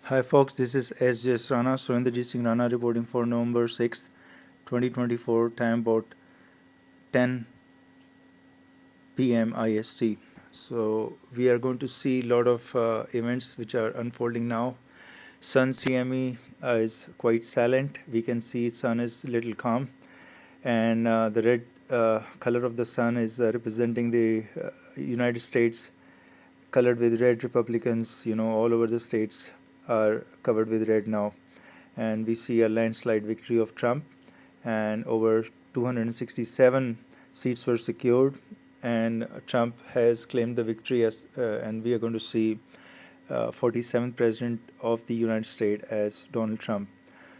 Hi folks, this is sjsrana, Surinderjit Singh Rana reporting for November 6th, 2024, time about 10 p.m. IST. So we are going to see a lot of events which are unfolding now. Sun CME is quite silent. We can see sun is little calm, and the red color of the sun is representing the United States, colored with red. Republicans, all over the states are covered with red now. And we see a landslide victory of Trump, and over 267 seats were secured, and Trump has claimed the victory and we are going to see 47th president of the United States as Donald Trump.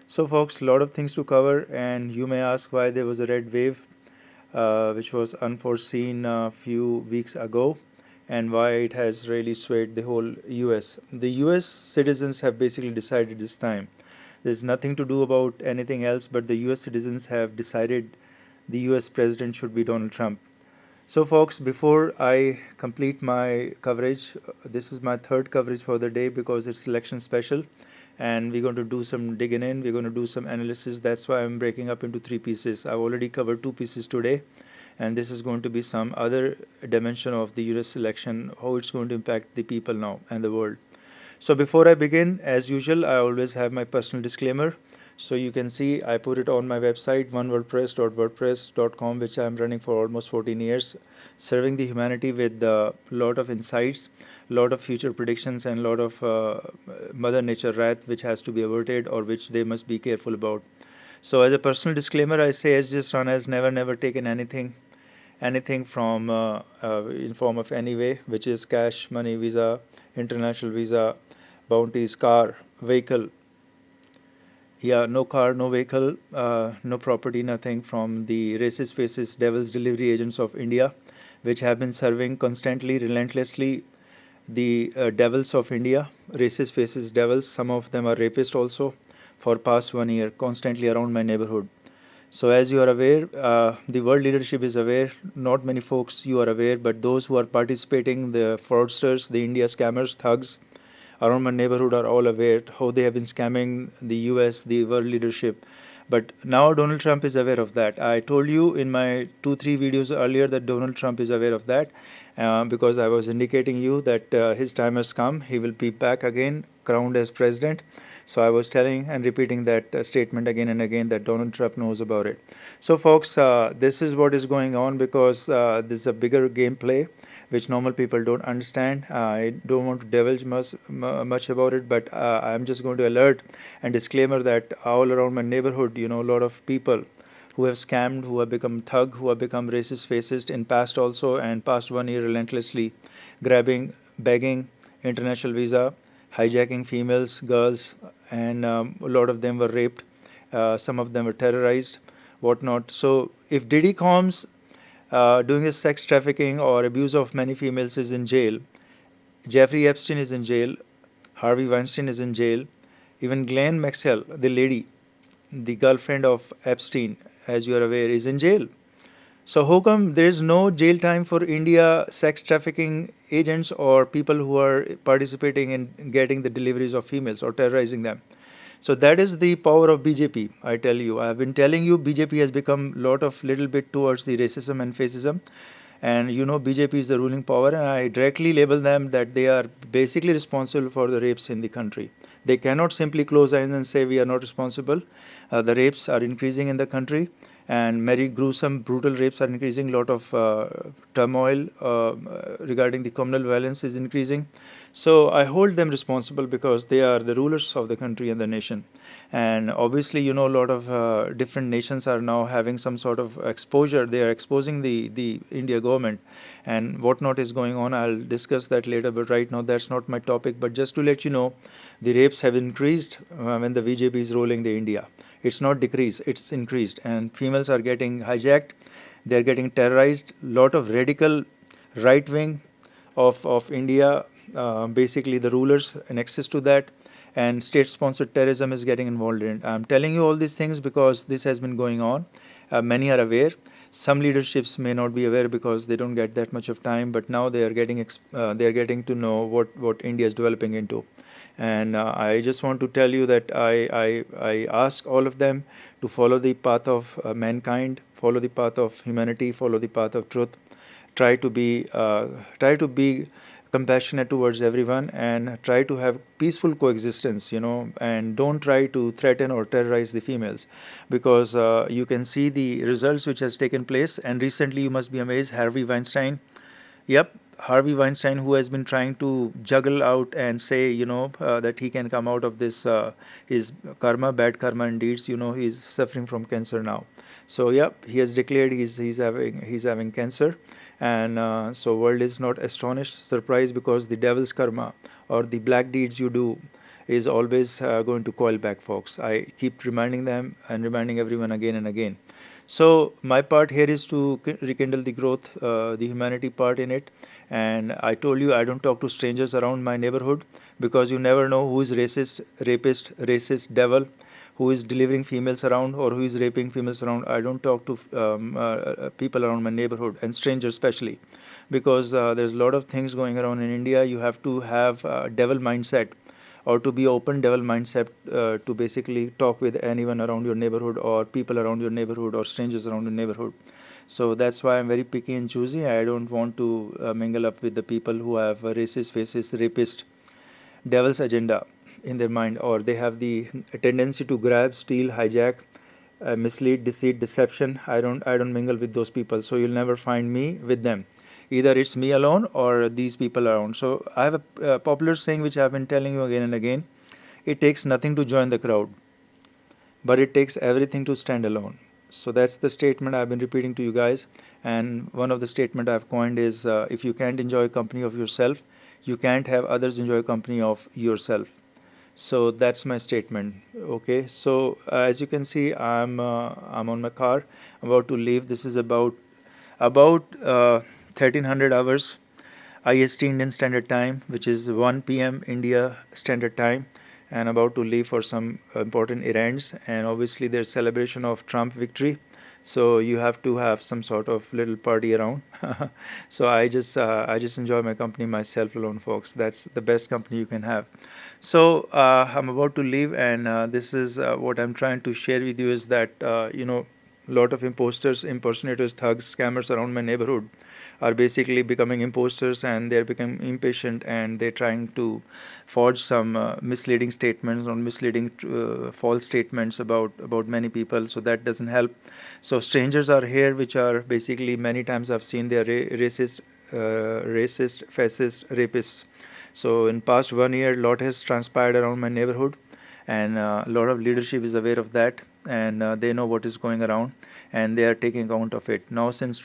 So folks, a lot of things to cover, and you may ask why there was a red wave which was unforeseen a few weeks ago, and why it has really swayed the whole US. The US citizens have basically decided this time. There's nothing to do about anything else, but the US citizens have decided the US president should be Donald Trump. So folks, before I complete my coverage, this is my third coverage for the day because it's election special, and we're going to do some digging in, we're going to do some analysis. That's why I'm breaking up into three pieces. I've already covered two pieces today, and this is going to be some other dimension of the US election, how it's going to impact the people now and the world. So before I begin, as usual, I always have my personal disclaimer. So you can see I put it on my website, onewordpress.wordpress.com, which I'm running for almost 14 years, serving the humanity with a lot of insights, lot of future predictions, and lot of Mother Nature wrath which has to be averted, or which they must be careful about. So as a personal disclaimer, I say sjsrana has never taken anything from in form of any way, which is cash, money, visa, international visa, bounties, car, vehicle. Yeah, no car, no vehicle, no property, nothing from the racist, fascist, devil's delivery agents of India, which have been serving constantly, relentlessly the devils of India, racist, fascist devils. Some of them are rapists also, for past 1 year, constantly around my neighborhood. So as you are aware, the world leadership is aware. Not many folks you are aware, but those who are participating, the fraudsters, the India scammers, thugs around my neighborhood are all aware how they have been scamming the US, the world leadership. But now Donald Trump is aware of that. I told you in my 2-3 videos earlier that Donald Trump is aware of that, because I was indicating you that his time has come. He will be back again, crowned as president. So I was telling and repeating that statement again and again, that Donald Trump knows about it. So folks, this is what is going on, because this is a bigger gameplay which normal people don't understand. I don't want to divulge much about it, but I'm just going to alert and disclaimer that all around my neighborhood, a lot of people who have scammed, who have become thug, who have become racist, fascist in past also, and past 1 year relentlessly grabbing, begging international visa, hijacking females, girls, and a lot of them were raped. Some of them were terrorized, whatnot. So if Diddy Combs doing this sex trafficking or abuse of many females is in jail, Jeffrey Epstein is in jail, Harvey Weinstein is in jail, even Ghislaine Maxwell, the lady, the girlfriend of Epstein, as you are aware, is in jail. So how come there is no jail time for India sex trafficking agents or people who are participating in getting the deliveries of females or terrorizing them? So that is the power of BJP. I tell you, I have been telling you, BJP has become little bit towards the racism and fascism, and BJP is the ruling power, and I directly label them that they are basically responsible for the rapes in the country. They cannot simply close eyes and say we are not responsible. The rapes are increasing in the country, and very gruesome, brutal rapes are increasing. A lot of turmoil regarding the communal violence is increasing. So I hold them responsible because they are the rulers of the country and the nation. And obviously, a lot of different nations are now having some sort of exposure. They are exposing the India government, and whatnot is going on. I'll discuss that later, but right now that's not my topic. But just to let you know, the rapes have increased when the BJP is ruling the India. It's not decreased, it's increased, and females are getting hijacked, they're getting terrorized. Lot of radical right wing of India, basically the rulers in access to that, and state sponsored terrorism is getting involved in it. I'm telling you all these things because this has been going on. Many are aware. Some leaderships may not be aware because they don't get that much of time, but now they are getting to know what India is developing into. And I just want to tell you that I ask all of them to follow the path of mankind, follow the path of humanity, follow the path of truth. Try to be compassionate towards everyone, and try to have peaceful coexistence, and don't try to threaten or terrorize the females, because you can see the results which has taken place. And recently, you must be amazed, Harvey Weinstein. Yep, Harvey Weinstein, who has been trying to juggle out and say, that he can come out of this, his karma, bad karma and deeds. He's suffering from cancer now. So, yep, he has declared he's having cancer, and so world is not astonished, surprised, because the devil's karma or the black deeds you do is always going to coil back, folks. I keep reminding them and reminding everyone again and again. So my part here is to rekindle the growth, the humanity part in it. And I told you I don't talk to strangers around my neighborhood, because you never know who is racist, rapist, racist, devil, who is delivering females around or who is raping females around. I don't talk to people around my neighborhood, and strangers especially, because there's a lot of things going around in India. You have to have devil mindset, or to be open devil mindset, to basically talk with anyone around your neighborhood, or people around your neighborhood, or strangers around your neighborhood. So that's why I'm very picky and choosy. I don't want to mingle up with the people who have a racist, fascist, rapist, devil's agenda in their mind, or they have the tendency to grab, steal, hijack, mislead, deceit, deception. I don't mingle with those people. So you'll never find me with them. Either it's me alone or these people around. So I have a popular saying which I've been telling you again and again. It takes nothing to join the crowd, but it takes everything to stand alone. So that's the statement I've been repeating to you guys. And one of the statement I've coined is, if you can't enjoy company of yourself, you can't have others enjoy company of yourself. So that's my statement. Okay. So as you can see, I'm on my car, about to leave. This is about 1300 hours IST, Indian Standard Time, which is 1 p.m. India Standard Time, and about to leave for some important errands. And obviously, there's celebration of Trump victory, so you have to have some sort of little party around. So I just enjoy my company myself alone, folks. That's the best company you can have. So I'm about to leave, and this is what I'm trying to share with you is that a lot of imposters, impersonators, thugs, scammers around my neighborhood are basically becoming imposters, and they're becoming impatient, and they're trying to forge some misleading statements or misleading false statements about many people. So that doesn't help. So strangers are here, which are basically, many times I've seen, they're racist, fascist, rapists. So in past 1 year, lot has transpired around my neighborhood, and a lot of leadership is aware of that, and they know what is going around, and they are taking account of it. Now, since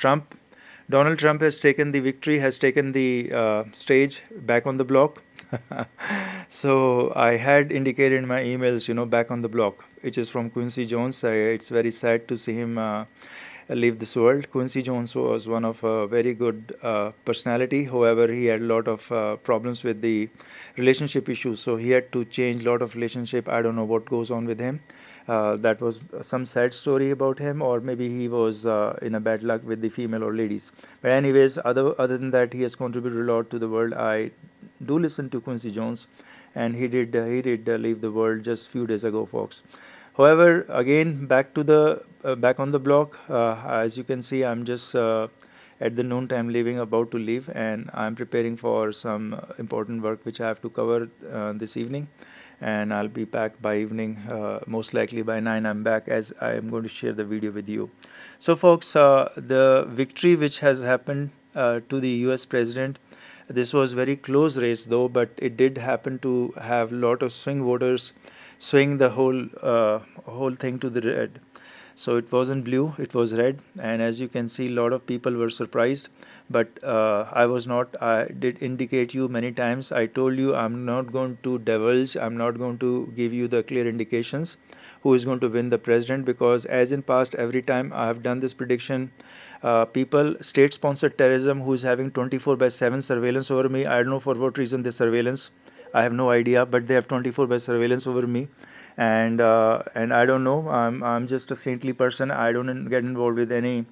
Donald Trump has taken the victory, has taken the stage back on the block. So I had indicated in my emails, back on the block, which is from Quincy Jones. It's very sad to see him leave this world. Quincy Jones was one of a very good personality. However, he had a lot of problems with the relationship issues. So he had to change a lot of relationship. I don't know what goes on with him. That was some sad story about him, or maybe he was in a bad luck with the female or ladies. But anyways, other than that, he has contributed a lot to the world. I do listen to Quincy Jones, and he did leave the world just few days ago, folks. However, again, back on the block. As you can see, I'm just at the noon time leaving, about to leave, and I'm preparing for some important work which I have to cover this evening. And I'll be back by evening. Most likely by 9 I'm back, as I am going to share the video with you. So, folks, the victory which has happened to the US president, this was very close race though, but it did happen to have a lot of swing voters swing the whole thing to the red. So it wasn't blue, it was red, and as you can see, a lot of people were surprised. But I was not. I did indicate you many times. I told you I'm not going to divulge, I'm not going to give you the clear indications who is going to win the president, because as in past, every time I have done this prediction, people, state-sponsored terrorism, who is having 24/7 surveillance over me. I don't know for what reason this surveillance. I have no idea, but they have 24 by surveillance over me. and I don't know. I'm just a saintly person. I don't get involved with any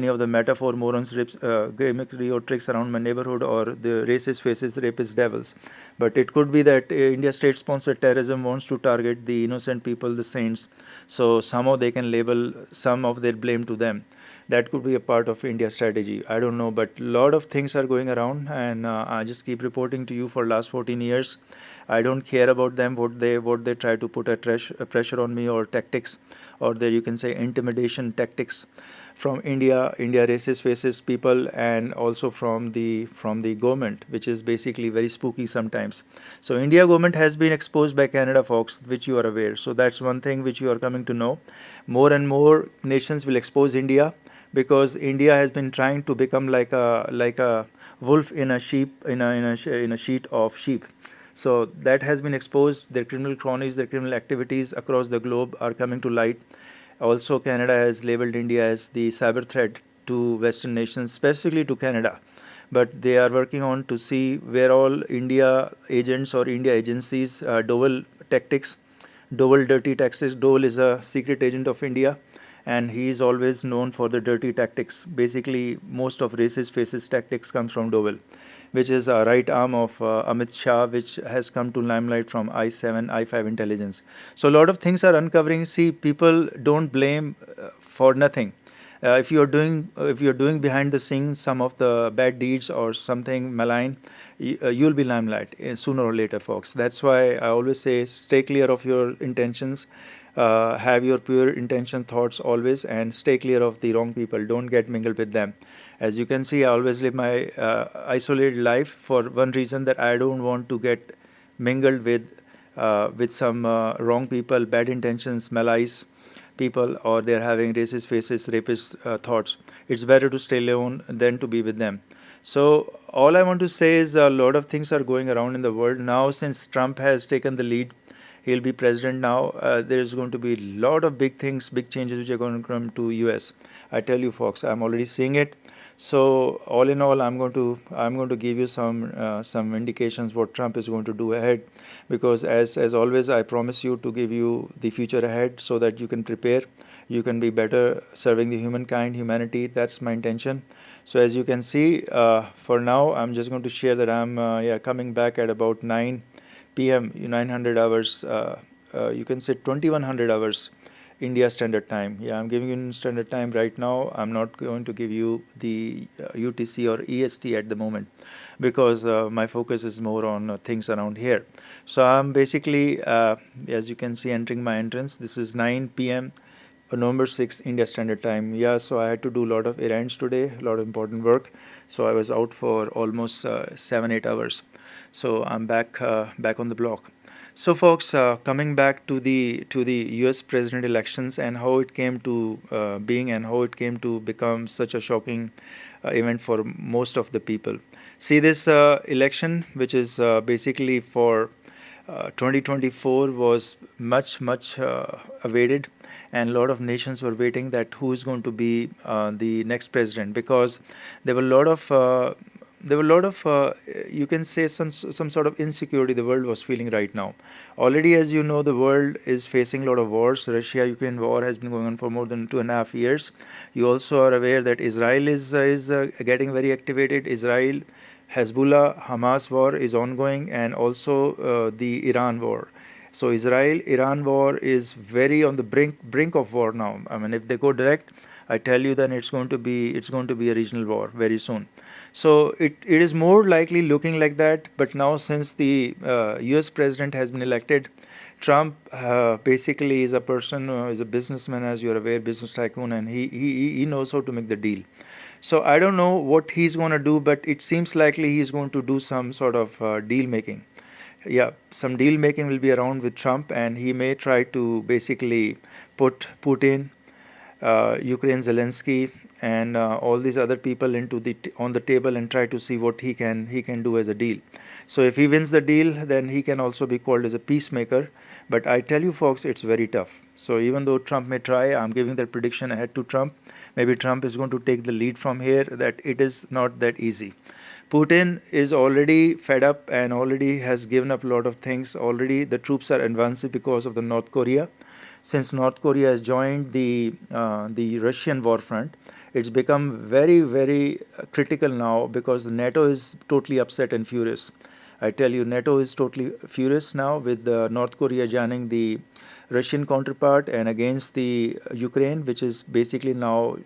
of the metaphor, morons, rips, gimmickry or tricks around my neighborhood or the racist faces, rapist devils. But it could be that India state-sponsored terrorism wants to target the innocent people, the saints, so somehow they can label some of their blame to them. That could be a part of India's strategy. I don't know, but a lot of things are going around, and I just keep reporting to you for last 14 years. I don't care about them, what they try to put a pressure on me, or tactics, or there you can say intimidation tactics from India racist faces people, and also from the government, which is basically very spooky sometimes. So India government has been exposed by Canada, folks, which you are aware. So that's one thing which you are coming to know. More and more nations will expose India, because India has been trying to become like a wolf in a sheep in a sheet of sheep. So that has been exposed. Their criminal cronies, their criminal activities across the globe are coming to light. Also, Canada has labeled India as the cyber threat to Western nations, specifically to Canada. But they are working on to see where all India agents or India agencies, Dole tactics, Dole dirty tactics. Dole is a secret agent of India, and he is always known for the dirty tactics. Basically, most of racist faces tactics comes from Dole, which is a right arm of Amit Shah, which has come to limelight from I7, I5 intelligence. So a lot of things are uncovering. See, people don't blame for nothing. If you're doing behind the scenes some of the bad deeds or something malign, you'll be limelight sooner or later, folks. That's why I always say stay clear of your intentions. Have your pure intention thoughts always, and stay clear of the wrong people. Don't get mingled with them. As you can see, I always live my isolated life for one reason, that I don't want to get mingled with some wrong people, bad intentions, malice people, or they're having racist faces, rapist thoughts. It's better to stay alone than to be with them. So all I want to say is a lot of things are going around in the world now. Since Trump has taken the lead, he'll be president now. There's going to be a lot of big things, big changes which are going to come to US. I tell you, folks, I'm already seeing it. So all in all, I'm going to give you some indications what Trump is going to do ahead, because as always, I promise you to give you the future ahead so that you can prepare, you can be better serving the humanity. That's my intention. So as you can see, for now, I'm just going to share that I'm coming back at about 9 p.m. 900 hours. You can say 2100 hours India Standard Time. Yeah, I'm giving you Standard Time right now. I'm not going to give you the UTC or EST at the moment, because my focus is more on things around here. So I'm basically, as you can see, entering my entrance. This is 9 p.m. November 6th, India Standard Time. Yeah, so I had to do a lot of errands today, a lot of important work. So I was out for almost 7-8 hours. So I'm back on the block. So, folks, coming back to the U.S. president elections and how it came to being, and how it came to become such a shocking event for most of the people. See, this election, which is basically for 2024, was much awaited, and a lot of nations were waiting that who is going to be the next president, because there were a lot of you can say some sort of insecurity the world was feeling right now. Already, as you know, the world is facing a lot of wars. Russia-Ukraine war has been going on for more than 2.5 years. You also are aware that Israel is getting very activated. Israel, Hezbollah, Hamas war is ongoing, and also the Iran war. So Israel-Iran war is very on the brink of war now. I mean, if they go direct, I tell you, then it's going to be a regional war very soon. So it is more likely looking like that. But now, since the U.S. president has been elected, Trump basically is a person, is a businessman, as you're aware, business tycoon, and he knows how to make the deal. So I don't know what he's going to do, but it seems likely he's going to do some sort of deal making. Yeah, some deal making will be around with Trump, and he may try to basically put Putin, Ukraine, Zelensky, and all these other people on the table, and try to see what he can do as a deal. So if he wins the deal, then he can also be called as a peacemaker. But I tell you, folks, it's very tough. So even though Trump may try, I'm giving that prediction ahead to Trump. Maybe Trump is going to take the lead from here. That it is not that easy. Putin is already fed up and already has given up a lot of things. Already the troops are advancing because of the North Korea. Since North Korea has joined the Russian war front, it's become very critical now because the NATO is totally upset and furious. I tell you, NATO is totally furious now with North Korea joining the Russian counterpart and against the Ukraine, which is basically now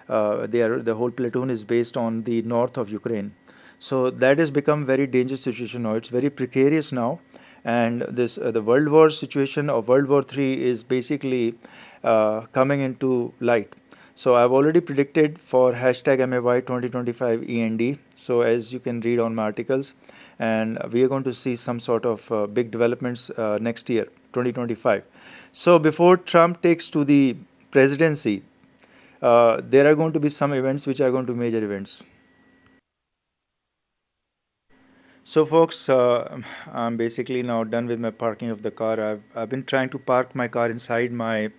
the whole platoon is based on the north of Ukraine. So that has become very dangerous situation now. It's very precarious now, and this the World War situation of World War III is basically coming into light. So I've already predicted for hashtag MAY 2025 END. So as you can read on my articles, and we are going to see some sort of big developments next year, 2025. So before Trump takes to the presidency, there are going to be some events which are going to be major events. So, folks, I'm basically now done with my parking of the car. I've been trying to park my car inside my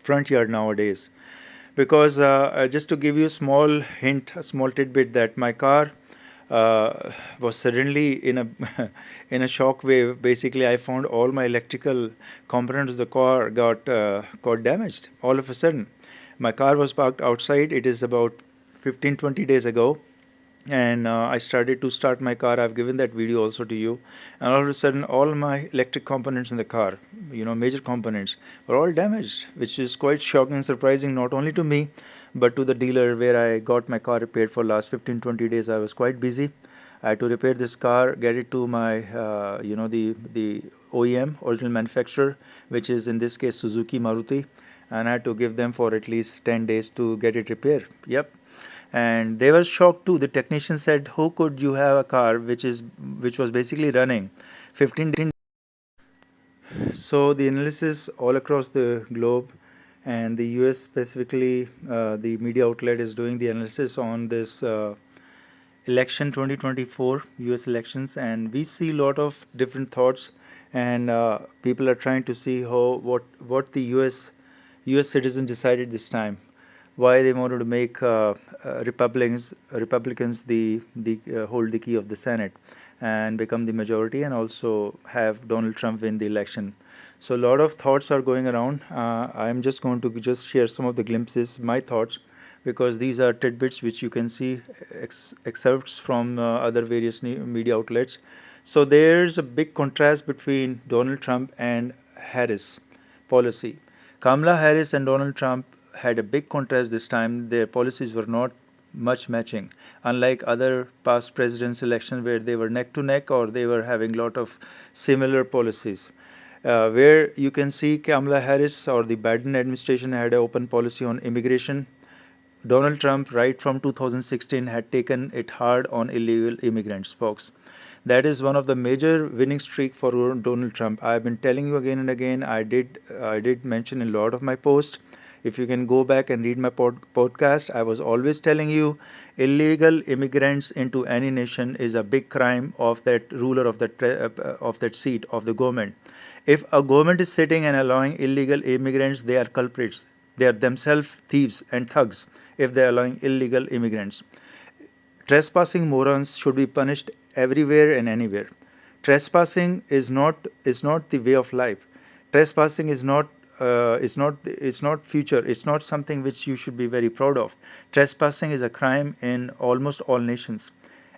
front yard nowadays because just to give you a small hint, a small tidbit that my car was suddenly in a in a shock wave. Basically, I found all my electrical components of the car got damaged all of a sudden. My car was parked outside. It is about 15-20 days ago, and I started to start my car. I've given that video also to you, and all of a sudden, all my electric components in the car, major components, were all damaged, which is quite shocking and surprising, not only to me, but to the dealer where I got my car repaired for last 15-20 days. I was quite busy. I had to repair this car, get it to my, the OEM, original manufacturer, which is in this case Suzuki Maruti, and I had to give them for at least 10 days to get it repaired. Yep. And they were shocked too. The technician said, "How could you have a car which was basically running 15?" So the analysis all across the globe, and the U.S. specifically, the media outlet is doing the analysis on this election 2024 U.S. elections, and we see a lot of different thoughts, and people are trying to see what the U.S. citizen decided this time, why they wanted to make Republicans the hold the key of the Senate and become the majority, and also have Donald Trump win the election. So a lot of thoughts are going around. I'm just going to just share some of the glimpses, my thoughts, because these are tidbits which you can see excerpts from other various media outlets. So there's a big contrast between Donald Trump and Harris policy. Kamala Harris and Donald Trump had a big contrast this time. Their policies were not much matching, unlike other past presidents' elections where they were neck to neck or they were having a lot of similar policies. Where you can see Kamala Harris or the Biden administration had an open policy on immigration. Donald Trump, right from 2016, had taken it hard on illegal immigrants, folks. That is one of the major winning streak for Donald Trump. I've been telling you again and again. I did mention in a lot of my posts. If you can go back and read my podcast, I was always telling you, illegal immigrants into any nation is a big crime of that ruler of that seat of the government. If a government is sitting and allowing illegal immigrants, they are culprits. They are themselves thieves and thugs if they are allowing illegal immigrants. Trespassing morons should be punished everywhere and anywhere. Trespassing is not the way of life. Trespassing is not future. It's not something which you should be very proud of. Trespassing is a crime in almost all nations,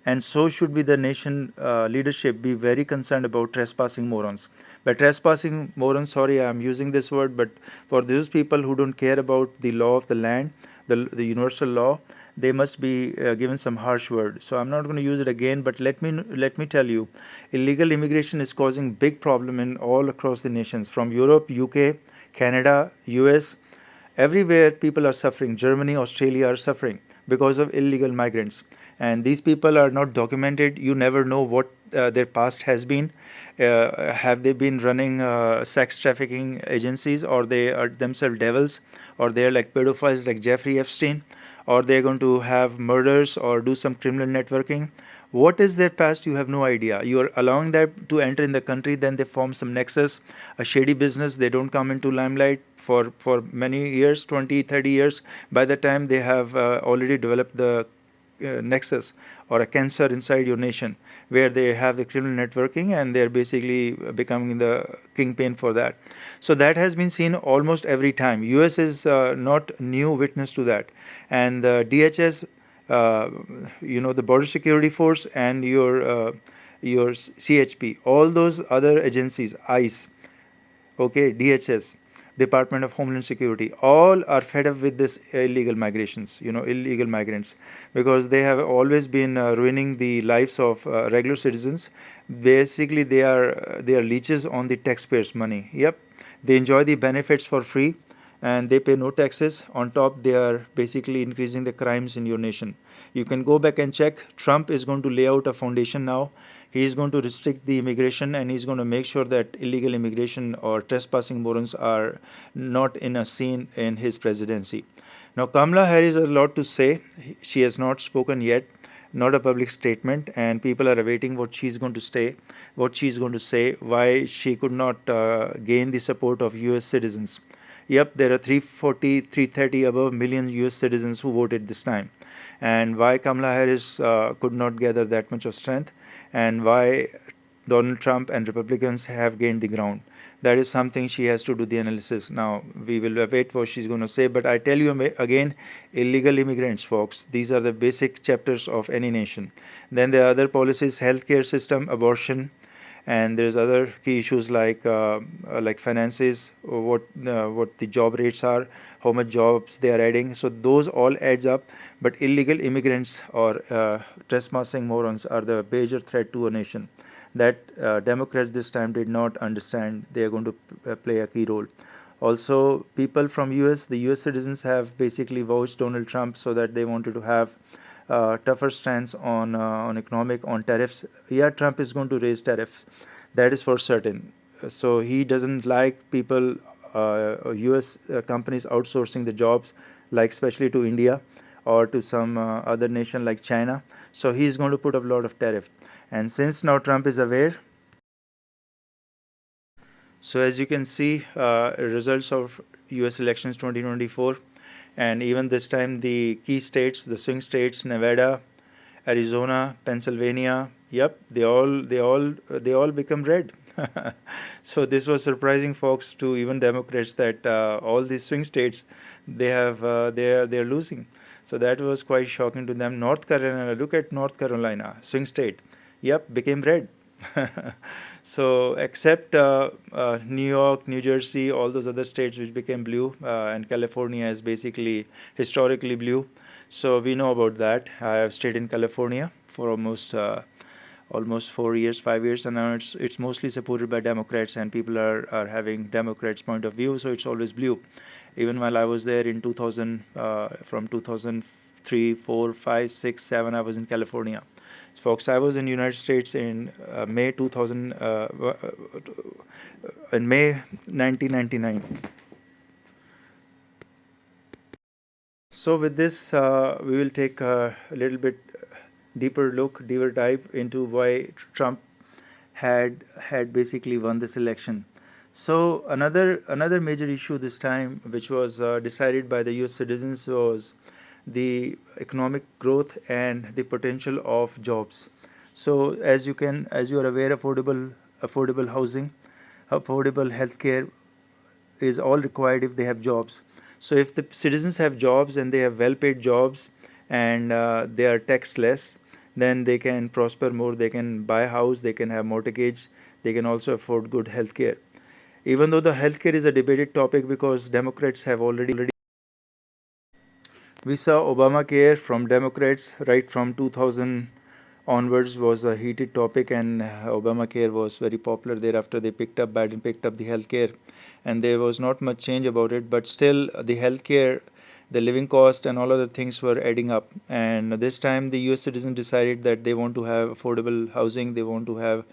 and so should be the nation leadership be very concerned about trespassing morons. But trespassing morons, sorry, I'm using this word, but for those people who don't care about the law of the land, the universal law, they must be given some harsh word. So I'm not going to use it again, but let me tell you, illegal immigration is causing big problem in all across the nations, from Europe, UK, Canada, US. Everywhere people are suffering. Germany, Australia are suffering because of illegal migrants. And these people are not documented. You never know what their past has been. Have they been running sex trafficking agencies, or they are themselves devils, or they are like pedophiles like Jeffrey Epstein, or they're going to have murders or do some criminal networking? What is their past? You have no idea. You are allowing them to enter in the country, then they form some nexus, a shady business. They don't come into limelight for many years, 20, 30 years. By the time they have already developed the nexus or a cancer inside your nation, where they have the criminal networking and they're basically becoming the kingpin for that. So that has been seen almost every time. US is not new witness to that. And the DHS, uh, the Border Security Force, and your CHP, all those other agencies, ICE, okay, DHS, Department of Homeland Security, all are fed up with this illegal migrations, illegal migrants, because they have always been ruining the lives of regular citizens. Basically, they are leeches on the taxpayers' money. Yep, they enjoy the benefits for free, and they pay no taxes. On top, they are basically increasing the crimes in your nation. You can go back and check. Trump is going to lay out a foundation now. He is going to restrict the immigration, and he's going to make sure that illegal immigration or trespassing morons are not in a scene in his presidency. Now, Kamala Harris has a lot to say. She has not spoken yet, not a public statement, and people are awaiting what she's going to say, why she could not gain the support of US citizens. Yep, there are 340, 330 above million US citizens who voted this time. And why Kamala Harris could not gather that much of strength, and why Donald Trump and Republicans have gained the ground. That is something she has to do the analysis. Now, we will wait what she's going to say, but I tell you again, illegal immigrants, folks, these are the basic chapters of any nation. Then there are other policies, healthcare system, abortion, and there's other key issues like finances, what the job rates are, how much jobs they are adding. So those all adds up. But illegal immigrants or trespassing morons are the major threat to a nation that Democrats this time did not understand. They are going to play a key role. Also, people from US, the US citizens have basically vouched Donald Trump so that they wanted to have tougher stance on economic, on tariffs. Yeah, Trump is going to raise tariffs, that is for certain. So he doesn't like people, U.S. Companies outsourcing the jobs, like especially to India or to some other nation like China. So he's going to put up a lot of tariff. And since now Trump is aware, so as you can see, results of U.S. elections 2024, and even this time the key states, the swing states, Nevada, Arizona, Pennsylvania, yep, they all become red. So this was surprising, folks, to even Democrats that all these swing states they are losing. So that was quite shocking to them. North Carolina, look at North Carolina, swing state, yep, became red. So except New York, New Jersey, all those other states which became blue, and California is basically historically blue. So we know about that. I have stayed in California for almost 4 years, 5 years, and now it's mostly supported by Democrats, and people are having Democrats' point of view. So it's always blue. Even while I was there in 2000, from 2003, 4, 5, 6, 7, I was in California. Folks, I was in United States in May 2000, in May 1999. So with this, we will take a little bit deeper dive into why Trump had basically won this election. So another major issue this time, which was decided by the U.S. citizens, was the economic growth and the potential of jobs. So as you are aware, affordable housing, affordable healthcare is all required if they have jobs. So if the citizens have jobs and they have well-paid jobs, and they are taxed less, then they can prosper more. They can buy a house, they can have mortgage, they can also afford good healthcare. Even though the healthcare is a debated topic because Democrats have already we saw Obamacare from Democrats right from 2000 onwards was a heated topic, and Obamacare was very popular. Thereafter, Biden picked up the healthcare, and there was not much change about it. But still, the healthcare, the living cost, and all other things were adding up. And this time, the U.S. citizens decided that they want to have affordable housing. They want to have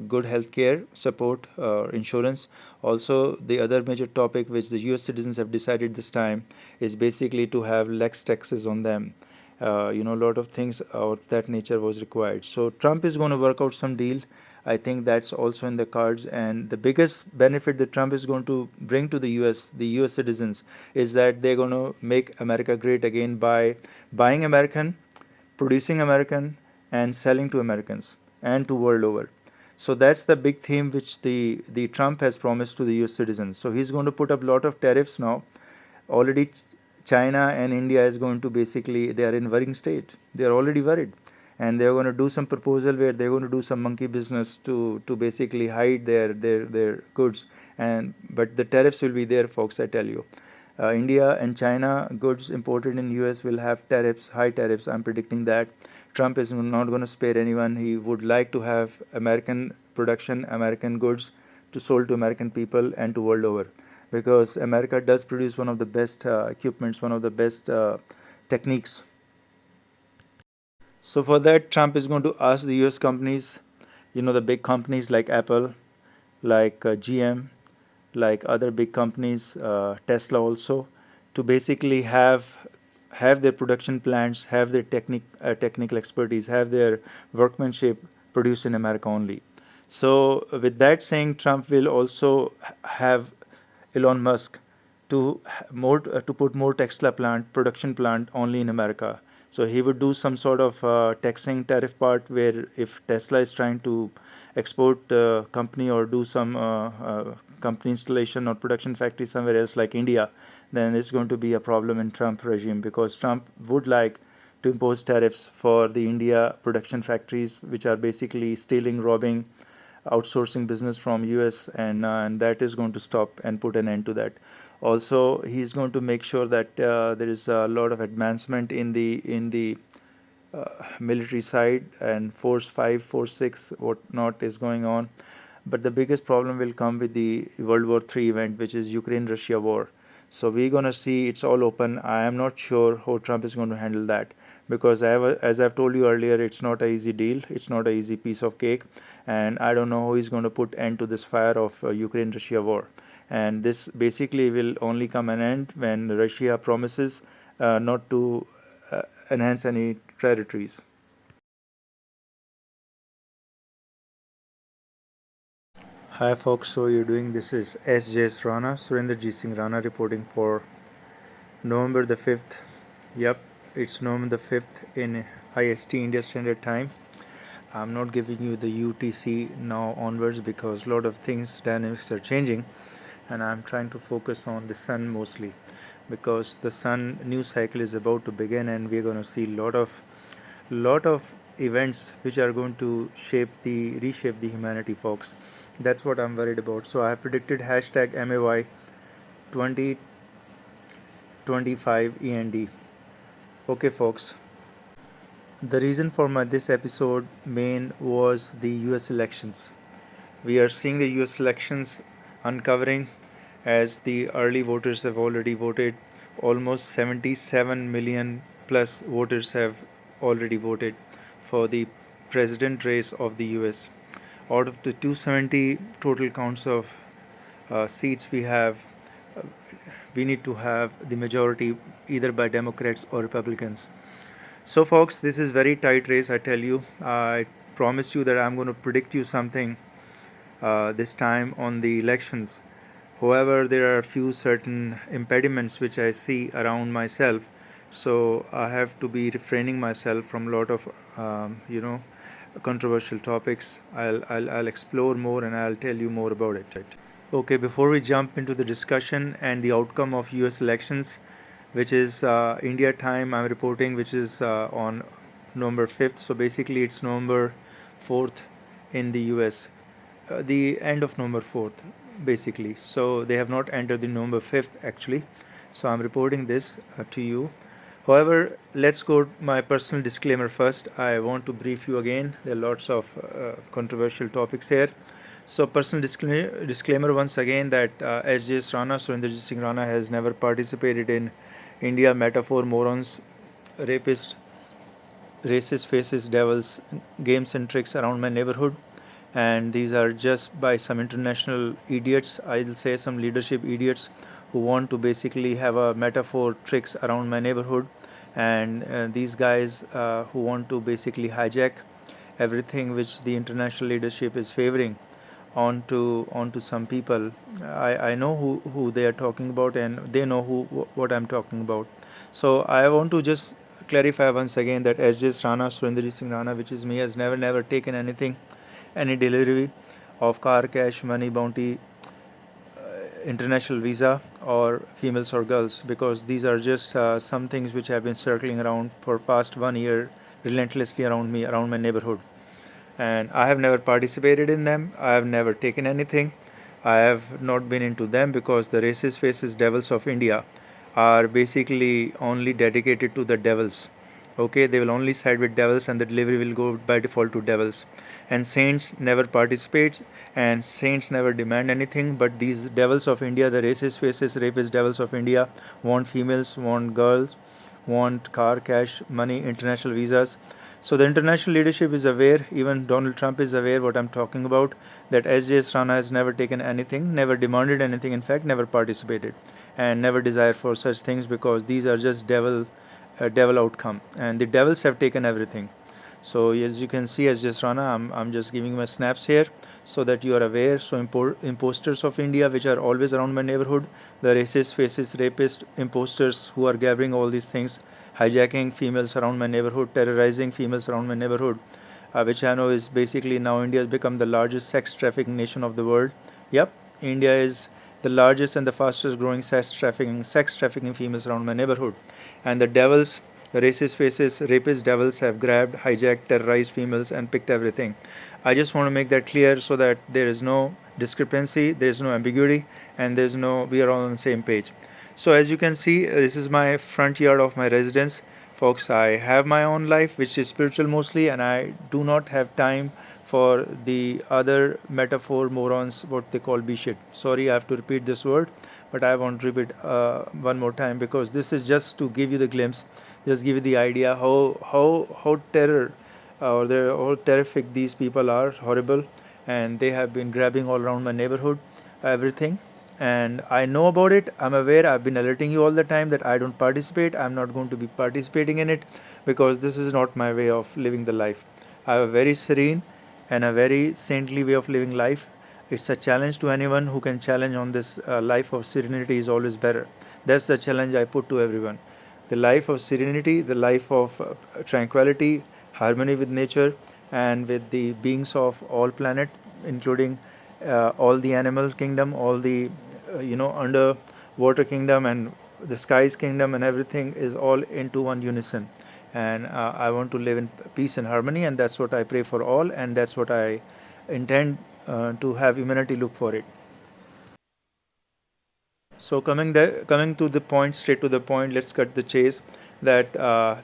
good healthcare support, insurance. Also, the other major topic which the U.S. citizens have decided this time is basically to have less taxes on them. A lot of things of that nature was required. So Trump is going to work out some deal. I think that's also in the cards. And the biggest benefit that Trump is going to bring to the U.S. citizens, is that they're going to make America great again by buying American, producing American and selling to Americans and to world over. So that's the big theme which the Trump has promised to the US citizens. So he's going to put up a lot of tariffs now. Already China and India is going to basically, they are in worrying state. They are already worried. And they're going to do some proposal where they're going to do some monkey business to basically hide their goods. And but the tariffs will be there, folks, I tell you. India and China goods imported in US will have tariffs, high tariffs. I'm predicting that. Trump is not going to spare anyone. He would like to have American production, American goods to sold to American people and to world over, because America does produce one of the best equipments, one of the best techniques. So for that, Trump is going to ask the US companies, the big companies like Apple, like GM, like other big companies, Tesla also, to basically have their production plants, have their technical expertise, have their workmanship produced in America only. So with that saying, Trump will also have Elon Musk to put more Tesla plant production plant only in America. So he would do some sort of taxing tariff part where if Tesla is trying to export company or do some company installation or production factory somewhere else like India, then it's going to be a problem in Trump regime, because Trump would like to impose tariffs for the India production factories, which are basically stealing, robbing, outsourcing business from US, and that is going to stop and put an end to that. Also, he's going to make sure that there is a lot of advancement in the military side, and Force 5, Force 6, what not is going on. But the biggest problem will come with the World War III event, which is Ukraine-Russia war. So we're going to see it's all open. I am not sure how Trump is going to handle that, because as I've told you earlier, it's not an easy deal. It's not an easy piece of cake. And I don't know how he's going to put end to this fire of Ukraine-Russia war. And this basically will only come an end when Russia promises not to enhance any territories. Hi folks, so you're doing, this is sjsrana, Surinderjit Singh Rana, reporting for November the 5th. Yep, it's November the 5th in IST, India Standard Time. I'm not giving you the UTC now onwards because a lot of things, dynamics are changing, and I'm trying to focus on the sun mostly, because the sun news cycle is about to begin, and we're going to see lot of events which are going to reshape the humanity, folks. That's what I'm worried about. So I have predicted hashtag MAY 2025 END. Okay, folks. The reason for this episode main was the US elections. We are seeing the US elections uncovering, as the early voters have already voted. Almost 77 million plus voters have already voted for the president race of the US. Out of the 270 total counts of seats we have, uh, we need to have the majority either by Democrats or Republicans. So, folks, this is very tight race. I tell you, I promised you that I'm going to predict you something this time on the elections. However, there are a few certain impediments which I see around myself, so I have to be refraining myself from a lot of controversial topics. I'll explore more and I'll tell you more about it. Okay, before we jump into the discussion and the outcome of US elections, which is India time, I'm reporting, which is on November 5th. So basically, it's November 4th in the US, the end of November 4th, basically. So they have not entered the November 5th actually. So I'm reporting this to you. However, let's go to my personal disclaimer first. I want to brief you again. There are lots of controversial topics here. So, personal disclaimer once again that sjsrana, Surinderjit Singh Rana, has never participated in India metaphor, morons, rapists, racist faces, devils, games and tricks around my neighborhood. And these are just by some international idiots, I'll say some leadership idiots, who want to basically have a metaphor tricks around my neighborhood. And these guys who want to basically hijack everything which the international leadership is favoring onto some people. I know who they are talking about, and they know what I'm talking about. So I want to just clarify once again that sjsrana, Surinderjit Singh Rana, which is me, has never taken anything, any delivery of car, cash, money, bounty, international visa, or females or girls, because these are just some things which have been circling around for past 1 year relentlessly around me, around my neighborhood. And I have never participated in them. I have never taken anything. I have not been into them because the racist faces devils of India are basically only dedicated to the devils. Okay, they will only side with devils and the delivery will go by default to devils. And saints never participate and saints never demand anything, but these devils of India, the racist faces, rapist devils of India, want females, want girls, want car, cash, money, international visas. So the international leadership is aware, even Donald Trump is aware what I'm talking about, that SJS Rana has never taken anything, never demanded anything, in fact, never participated, and never desired for such things because these are just devil outcome, and the devils have taken everything. So as you can see, SJS Rana, I'm just giving my snaps here so that you are aware. So imposters of India, which are always around my neighborhood, the racist, fascist, rapist imposters who are gathering all these things, hijacking females around my neighborhood, terrorizing females around my neighborhood, which I know is basically now India has become the largest sex trafficking nation of the world. Yep, India is the largest and the fastest growing sex trafficking females around my neighborhood. And the devils, the racist faces, rapist devils have grabbed, hijacked, terrorized females and picked everything. I just want to make that clear so that there is no discrepancy, there is no ambiguity, and we are all on the same page. So as you can see, this is my front yard of my residence. Folks, I have my own life, which is spiritual mostly, and I do not have time for the other metaphor morons, what they call shit. Sorry, I have to repeat this word, but I want to repeat one more time because this is just to give you the glimpse, just give you the idea how terror or how terrific these people are, horrible, and they have been grabbing all around my neighborhood, everything. And I know about it. I'm aware. I've been alerting you all the time that I don't participate. I'm not going to be participating in it because this is not my way of living the life. I have a very serene and a very saintly way of living life. It's a challenge to anyone who can challenge on this life of serenity is always better. That's the challenge I put to everyone. The life of serenity, the life of tranquility, harmony with nature, and with the beings of all planet, including all the animal kingdom, all the underwater kingdom, and the skies kingdom, and everything is all into one unison. And I want to live in peace and harmony, and that's what I pray for all, and that's what I intend to have humanity look for it. So coming to the point, straight to the point, let's cut the chase. That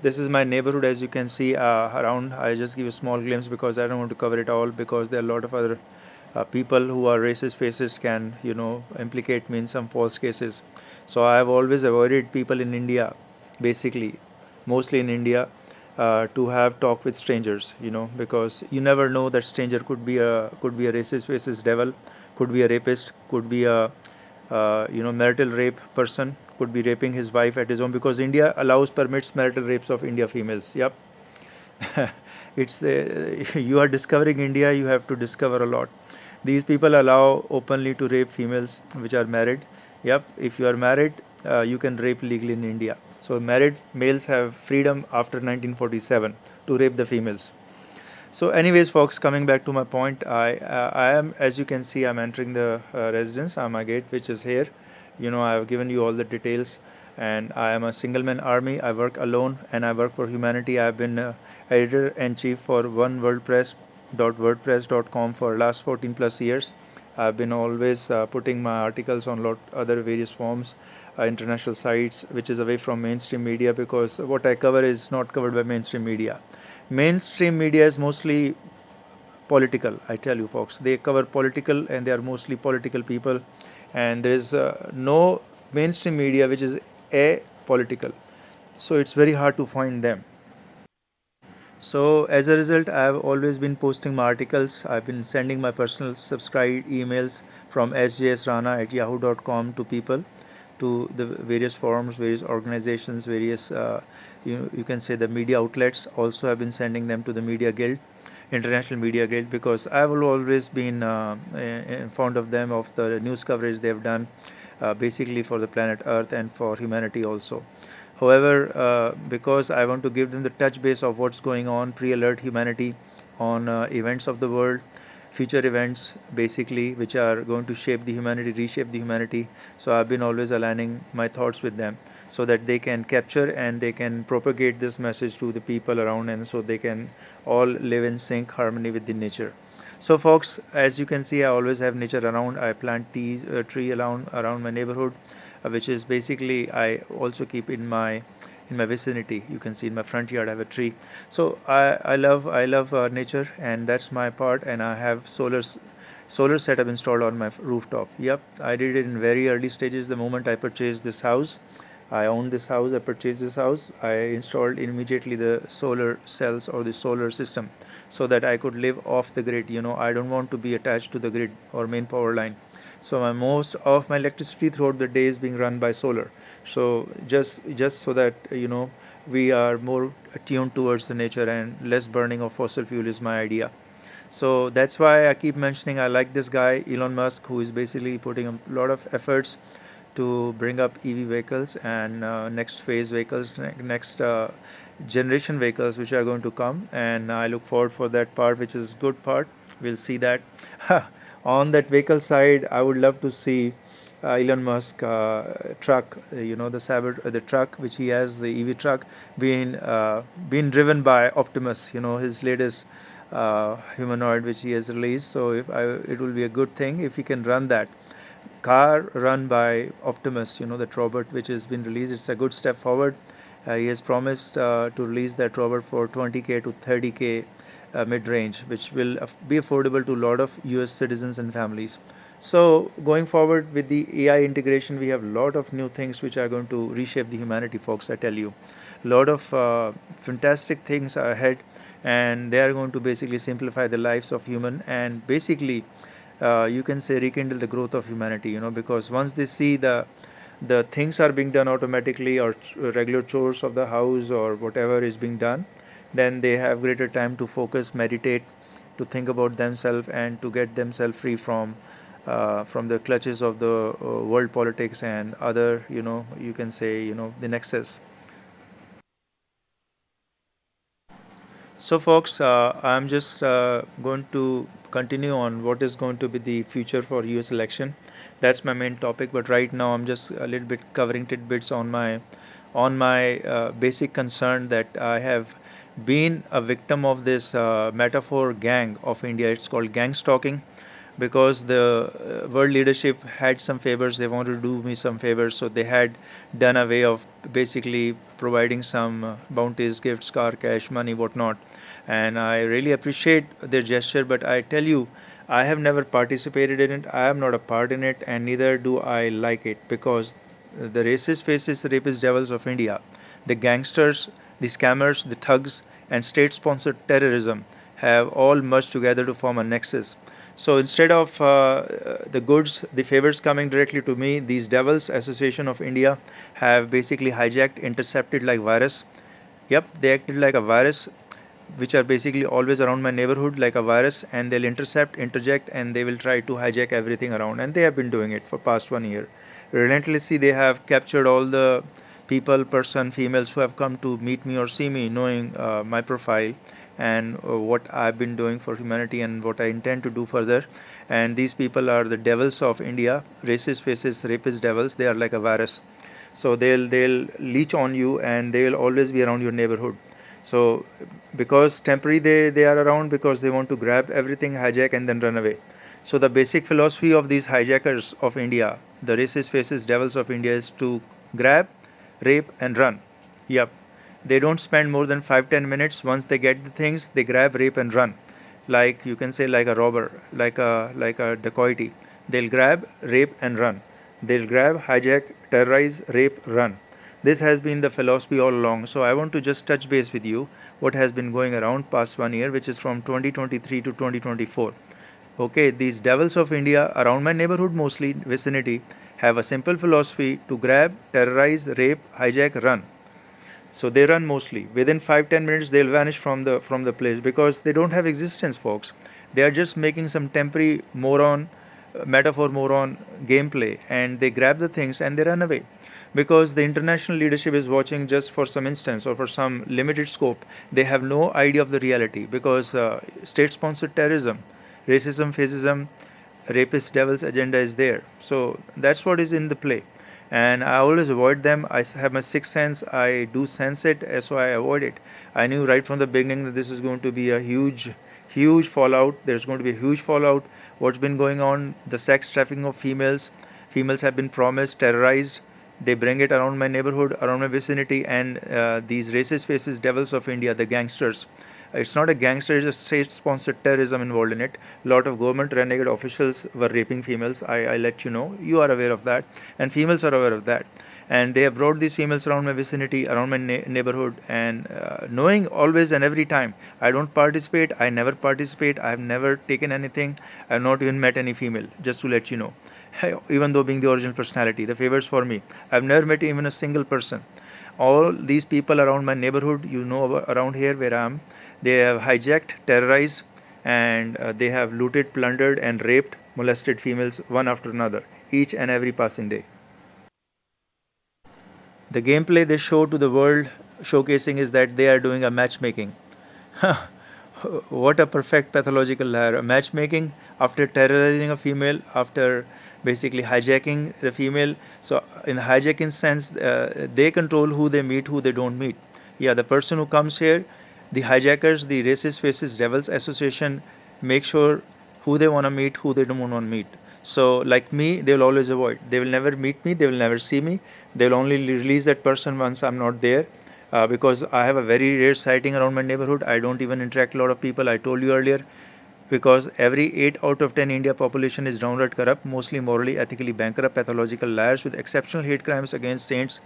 this is my neighborhood, as you can see around. I just give a small glimpse because I don't want to cover it all because there are a lot of other people who are racist, fascist can implicate me in some false cases. So I have always avoided people in India, basically, mostly in India, to have talk with strangers. Because you never know that stranger could be a racist, fascist devil, could be a rapist, could be a marital rape person, could be raping his wife at his home because India permits marital rapes of India females. Yep. It's you are discovering India, you have to discover a lot. These people allow openly to rape females which are married. Yep, if you are married, you can rape legally in India. So married males have freedom after 1947 to rape the females. So, anyways, folks, coming back to my point, I am, as you can see, I'm entering the residence. I'm a gate which is here. I have given you all the details, and I am a single man army. I work alone, and I work for humanity. I have been editor in chief for onewordpress.wordpress.com for last 14 plus years. I've been always putting my articles on lot other various forms, international sites, which is away from mainstream media because what I cover is not covered by mainstream media. Mainstream media is mostly political. I tell you, folks, they cover political, and they are mostly political people. And there is no mainstream media which is apolitical. So it's very hard to find them. So as a result, I have always been posting my articles. I've been sending my personal subscribed emails from sjsrana@yahoo.com to people, to the various forums, various organizations, various you can say the media outlets. Also, I've been sending them to the Media Guild, International Media Guild, because I have always been fond of them, of the news coverage they've done, basically for the planet Earth and for humanity also. However, because I want to give them the touch base of what's going on, pre-alert humanity on events of the world, future events basically, which are going to shape the humanity, reshape the humanity. So I've been always aligning my thoughts with them so that they can capture and they can propagate this message to the people around, and so they can all live in sync, harmony with the nature. So, folks, as you can see, I always have nature around. I plant tree around my neighborhood, which is basically I also keep in my vicinity. You can see in my front yard I have a tree. So I love nature, and that's my part. And I have solar setup installed on my rooftop. Yep, I did it in very early stages. The moment I purchased this house, I own this house. I purchased this house. I installed immediately the solar cells or the solar system, so that I could live off the grid. I don't want to be attached to the grid or main power line. So most of my electricity throughout the day is being run by solar. So just so that we are more attuned towards the nature and less burning of fossil fuel is my idea. So that's why I keep mentioning I like this guy Elon Musk, who is basically putting a lot of efforts to bring up EV vehicles and next phase vehicles, next generation vehicles which are going to come. And I look forward for that part, which is good part. We'll see that. On that vehicle side, I would love to see Elon Musk truck, the truck which he has, the EV truck, being driven by Optimus. His latest humanoid which he has released. So it will be a good thing if he can run that car run by Optimus, that robot which has been released. It's a good step forward. He has promised to release that robot for 20K to 30K mid-range, which will be affordable to a lot of US citizens and families. So going forward with the AI integration, we have a lot of new things which are going to reshape the humanity, folks. I tell you, a lot of fantastic things are ahead, and they are going to basically simplify the lives of human and basically you can say rekindle the growth of humanity. Because once they see the things are being done automatically, or regular chores of the house or whatever is being done, then they have greater time to focus, meditate, to think about themselves and to get themselves free from the clutches of the world politics and other, you can say, the nexus. So, folks, I'm just going to continue on what is going to be the future for U.S. election. That's my main topic. But right now, I'm just a little bit covering tidbits on my basic concern that I have been a victim of this metaphor gang of India. It's called gang stalking, because the world leadership had some favors. They wanted to do me some favors, so they had done a way of basically providing some bounties, gifts, car, cash, money, whatnot. And I really appreciate their gesture, but I tell you, I have never participated in it. I am not a part in it, and neither do I like it, because the racist faces, rapist devils of India, the gangsters, the scammers, the thugs, and state sponsored terrorism have all merged together to form a nexus. So instead of the goods, the favors coming directly to me, these devils, Association of India, have basically hijacked, intercepted like virus. Yep, they acted like a virus, which are basically always around my neighborhood like a virus, and they'll intercept, interject, and they will try to hijack everything around. And they have been doing it for past 1 year. Relentlessly, they have captured all the people, person, females who have come to meet me or see me, knowing my profile and what I've been doing for humanity and what I intend to do further. And these people are the devils of India, racist faces, rapist devils. They are like a virus. So they'll leech on you, and they'll always be around your neighborhood. So because temporary they are around, because they want to grab everything, hijack, and then run away. So the basic philosophy of these hijackers of India, the racist faces, devils of India, is to grab, rape, and run. Yep. They don't spend more than 5-10 minutes. Once they get the things, they grab, rape, and run. Like you can say, like a robber, like a dacoity. They'll grab, rape, and run. They'll grab, hijack, terrorize, rape, run. This has been the philosophy all along. So I want to just touch base with you what has been going around past 1 year, which is from 2023 to 2024. Okay, these devils of India around my neighborhood, mostly vicinity, have a simple philosophy to grab, terrorize, rape, hijack, run. So they run mostly. Within 5-10 minutes, they'll vanish from the place, because they don't have existence, folks. They are just making some temporary moron, metaphor moron gameplay, and they grab the things and they run away. because the international leadership is watching just for some instance or for some limited scope. They have no idea of the reality because state-sponsored terrorism, racism, fascism, rapist devil's agenda is there. So that's what is in the play. And I always avoid them. Have my sixth sense. I do sense it, so I avoid it. I knew right from the beginning that this is going to be a huge fallout. There's going to be a huge fallout. What's been going on? The sex trafficking of females. Females have been promised, terrorized. They bring it around my neighborhood, around my vicinity, and these racist faces, devils of India, the gangsters. It's not a gangster, it's a state-sponsored terrorism involved in it. A lot of government renegade officials were raping females. I let you know. You are aware of that. And females are aware of that. And they have brought these females around my vicinity, around my neighborhood, and knowing always and every time, I don't participate, I never participate, I have never taken anything, I have not even met any female, just to let you know. Even though being the original personality, the favors for me. I've never met even a single person. All these people around my neighborhood, around here where I am, they have hijacked, terrorized, and they have looted, plundered, and raped, molested females one after another, each and every passing day. The gameplay they show to the world showcasing is that they are doing a matchmaking. What a perfect pathological liar. A matchmaking after terrorizing a female, after basically hijacking the female. So, in hijacking sense, they control who they meet, who they don't meet. Yeah, the person who comes here, the hijackers, the racist faces, devils association, make sure who they want to meet, who they don't want to meet. So, like me, they will always avoid. They will never meet me, they will never see me. They will only release that person once I'm not there. Because I have a very rare sighting around my neighborhood. I don't even interact a lot of people. I told you earlier, because every 8 out of 10 India population is downright corrupt, mostly morally, ethically bankrupt, pathological liars with exceptional hate crimes against saints,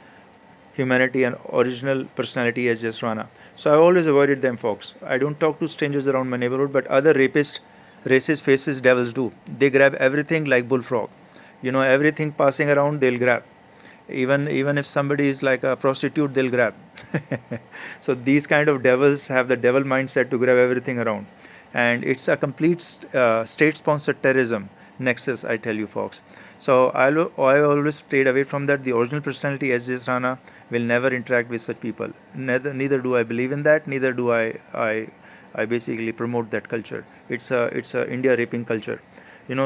humanity, and original personality as sjsrana. So I always avoided them, folks. I don't talk to strangers around my neighborhood, but other rapists, racist faces, devils do. They grab everything like bullfrog. Everything passing around, they'll grab. Even if somebody is like a prostitute, they'll grab. So these kind of devils have the devil mindset to grab everything around, and it's a complete state-sponsored terrorism nexus, I tell you, folks. So I always stayed away from that. The original personality S.J. Rana will never interact with such people. Neither do I believe in that. Neither do I basically promote that culture. It's a India raping culture.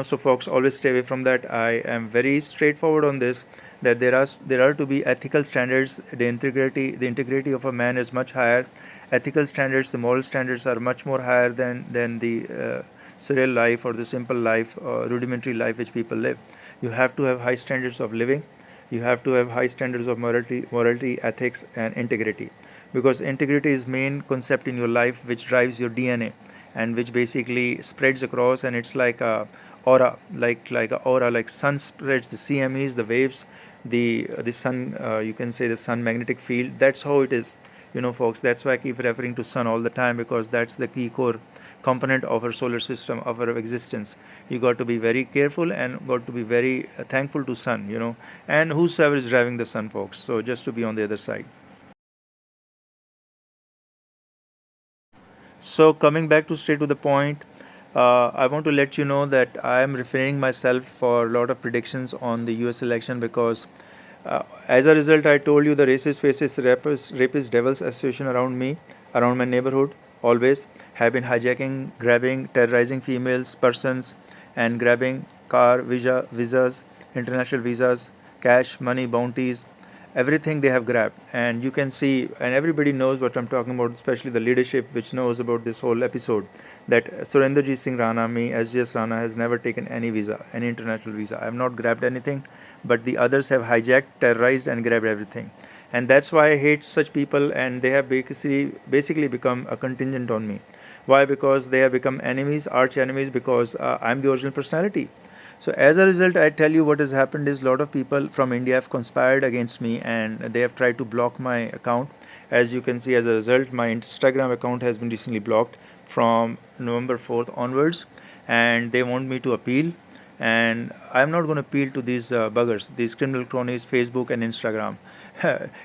So folks, always stay away from that. I am very straightforward on this, that there are to be ethical standards. The integrity of a man is much higher. Ethical standards, the moral standards are much more higher than the surreal life or the simple life, rudimentary life which people live. You have to have high standards of living. You have to have high standards of morality, ethics, and integrity, because integrity is main concept in your life which drives your DNA and which basically spreads across, and it's like a aura, like a aura, like sun spreads the CMEs, the waves, the sun, you can say the sun magnetic field. That's how it is, folks. That's why I keep referring to sun all the time, because that's the key core component of our solar system, of our existence. You got to be very careful and got to be very thankful to sun, and whosoever is driving the sun, folks. So just to be on the other side. So coming back to straight to the point, I want to let you know that I am refraining myself for a lot of predictions on the U.S. election, because as a result, I told you the racist faces, rapist devils association around me, around my neighborhood, always have been hijacking, grabbing, terrorizing females, persons, and grabbing visas, international visas, cash, money, bounties, everything they have grabbed. And you can see, and everybody knows what I'm talking about, especially the leadership which knows about this whole episode, that Surinderjit Singh Rana, me, SJS Rana, has never taken any visa, any international visa. I have not grabbed anything, but the others have hijacked, terrorized, and grabbed everything. And that's why I hate such people, and they have basically become a contingent on me. Why? Because they have become enemies, arch enemies, because I'm the original personality. So as a result, I tell you what has happened is a lot of people from India have conspired against me, and they have tried to block my account. As you can see, as a result, my Instagram account has been recently blocked from November 4th onwards, and they want me to appeal. And I'm not going to appeal to these buggers, these criminal cronies, Facebook and Instagram.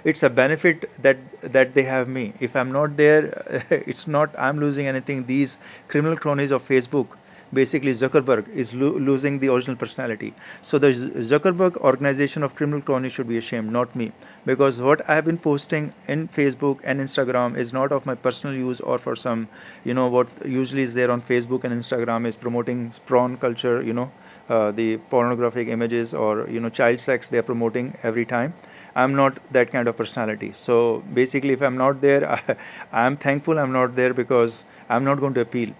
It's a benefit that they have me. If I'm not there, it's not I'm losing anything. These criminal cronies of Facebook, basically Zuckerberg is losing the original personality. So the Zuckerberg organization of criminal cronies should be ashamed, not me, because what I have been posting in Facebook and Instagram is not of my personal use or for some, what usually is there on Facebook and Instagram is promoting prawn culture, the pornographic images or child sex they are promoting every time. I'm not that kind of personality. So basically, if I'm not there, I'm thankful I'm not there, because I'm not going to appeal.